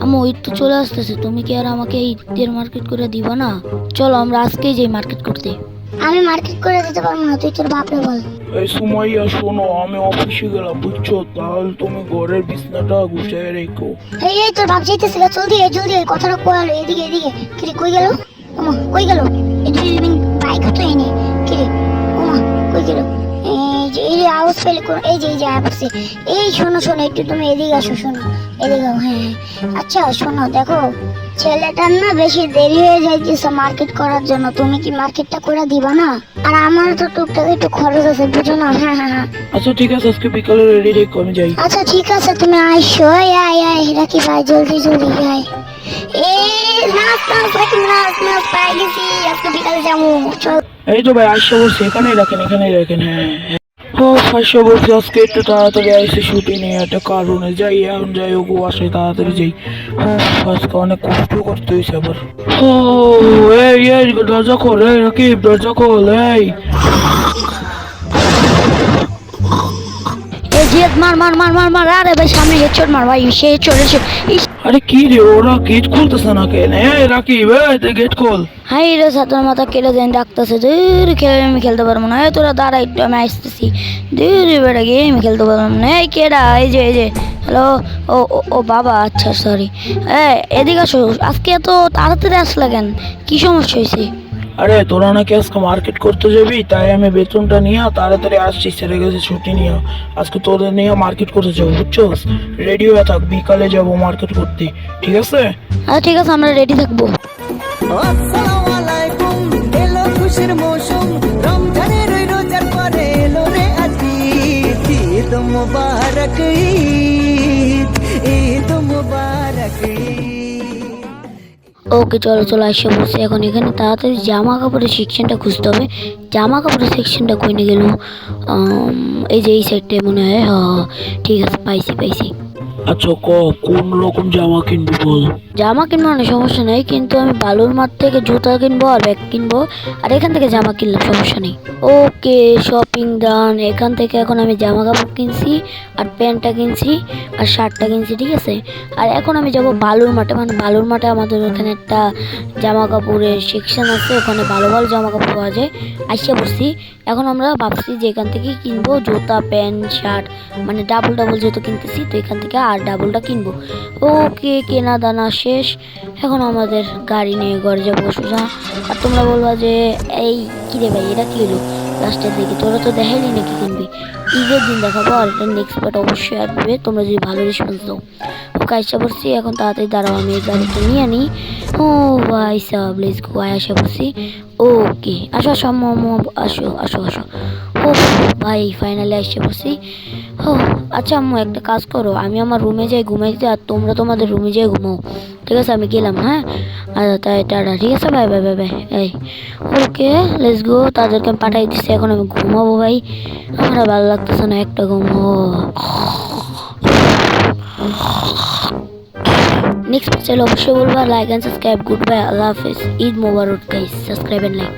আম্মু ঈদ তো চলে আসতেছে, তুমি কি আর আমাকে ঈদের মার্কেট করে দিবা না? চলো আমরা আজকেই যাই মার্কেট করতে। আমি মার্কেট করে দিতে পারবো না, তুই তোর বাপরে বল। এই সুমাইয়া শোনো, আমি অফিসে গেলাম বুঝছো, তাহলে তুমি ঘরের বিছনাটা গুছিয়ে রেখো। এই তোর বাপ যাইতেছে, জলদি জলদি কথাটা কই হলো? এদিকে এদিকে। কিরে কই গেল? ওমা কই গেল? এদিকে বাইক তো এনে। কিরে ওমা কই গেল? এই আওয়াজ পেলে কোন? এই যে আসছে। এই শোনো শোনো, একটু তুমি এদিকে আসো, শোনো এদিকে। হ্যাঁ আচ্ছা শোনো, দেখো ছেলেটার না বেশি দেরি হয়ে যাইতেছে মার্কেট করার জন্য, তুমি কি মার্কেটটা করে দিবা না? আর আমার তো টুকটাক একটু খরচ আছে বুঝো না। হ্যাঁ। আচ্ছা ঠিক আছে, আজকে বিকালে রেডি রেখো, আমি যাই। আচ্ছা ঠিক আছে, তুমি আইসো। আয় রাখি ভাই, জলদি জলদি আয়। নাচ পাই গেছি, আজকে বিকালে যাবো, চল। এই তো ভাই আসছে বলছি, এখানেই রাখেন এখানেই রাখেন। হ্যাঁ ও আসছে বলছি, আজকে একটু তাড়াতাড়ি আইসে ছুটি নিয়ে একটা কারণে যাই, এখন যাই ওগো আসে তাড়াতাড়ি যাই। আজকে অনেক কষ্ট করতে হয়েছে আবার। ও এই দরজা খোল, এই রাকিব দরজা খোল। জিয়াদ মার মার মার মার মার, আরে ভাই সামনে হেডশট মার ভাই, সে হেডশট। আরে কি রে, ওরা গেট খুলতেছে না কেন? এই রাকিব এই গেট খোল। হাই রে, সাতার মাথা কেটে দেন ডাকতেছে, দূর খেলে আমি খেলতে পারবো না। এই তোরা দাঁড়া একটু, আমি আসতেছি। দূর বেড়া গেম খেলতে পারবো না। এই কেডা? এই যে হ্যালো। ও ও ও বাবা, আচ্ছা সরি। এদিকে আসো, আজকে এত তাড়াতাড়ি আসলে কেন? কি সমস্যা হয়েছে? আরে তোরা নাকি আজকে মার্কেট করতে যাবি, তাই আমি বেতনটা নিয়ে তাড়াতাড়ি আসছি, ছেড়ে গেছে ছুটি নিয়ে। আজকে তোদের নিয়ে মার্কেট করতে যাবো বুঝছো। রেডি হয়ে থাক, বিকালে যাবো মার্কেট করতে, ঠিক আছে? আচ্ছা ঠিক আছে, আমরা রেডি থাকবো। আসসালামু আলাইকুম, এলো খুশির মৌসুম, রমজানের ওই রোজার পরে এলো রে আজ ঈদ মুবারক, ঈদ মুবারক। ওকে চলো চলো আসে বসে, এখন এখানে তাড়াতাড়ি জামা কাপড়ের সেকশনটা খুঁজতে হবে। জামা কাপড়ের সেকশনটা কইনে গেল? এই যে এই সাইডটায় মনে হয়। ঠিক আছে, পাইছি। আচ্ছা কোন রকম জামা কিনবি বল? জামা কিনবো না সমস্যা নেই, কিন্তু আমি বালুর মাঠ থেকে জুতা কিনবো আর ব্যাগ কিনবো, আর এখান থেকে জামা কিনলাম সমস্যা নেই। ওকে শপিং ডান। এখান থেকে এখন আমি জামা কাপড় কিনছি, আর প্যান্টটা কিনছি, আর শার্টটা কিনছি, ঠিক আছে। আর এখন আমি যাব বালুর মাঠে, মানে বালুর মাঠে আমাদের ওখানে একটা জামা কাপড়ের সেকশন আছে, ওখানে ভালো ভালো জামা কাপড় পাওয়া যায়। আসিয়া বসছি, এখন আমরা ভাবছি যে এখান থেকে কিনবো জুতা প্যান্ট শার্ট, মানে ডাবল যেহেতু কিনতেছি, তো এখান থেকে আর ডাবলটা কিনবো। ওকে কেনা দানা শেষ, এখন আমাদের গাড়ি নিয়ে ঘরে যাবো সোজা। আর তোমরা বলবা যে এই কিরে ভাই এটা কি হলো লাস্টের দিকে, তোরা তো দেখাইলি নাকি কিনবি? ঈদের দিন দেখাবো, আর এটা নেক্সট পার্ট অবশ্যই আসবে, তোমরা যদি ভালো রেসপন্স দাও। ওকে আসা পড়ছি, এখন তাড়াতাড়ি দাঁড়াও আমি এই গাড়িটা নিয়ে আনি। ও ভাই সাব লেটস গো, আসা পড়ছি। ওকে আসো আসো। ও ভাই ফাইনালি আসে পড়ছি। ও আচ্ছা আম্মু একটা কাজ করো, আমি আমার রুমে যাই ঘুমাইতে, আর তোমরা তোমাদের রুমে যাই ঘুমাও, ঠিক আছে? আমি গেলাম, হ্যাঁ। আচ্ছা তাই টাটা, ঠিক আছে, বাই। এই ওকে লেটস গো, তাদেরকে আমি পাঠাই দিচ্ছি, এখন আমি ঘুমাবো ভাই, আমার ভালো লাগতেছে না একটা ঘুম। নেক্সট চ্যানেল অবশ্যই বলবা, like and subscribe. Good bye, আল্লাহ হাফেজ, ঈদ মোবারক গাইস, সাবস্ক্রাইব এন্ড লাইক।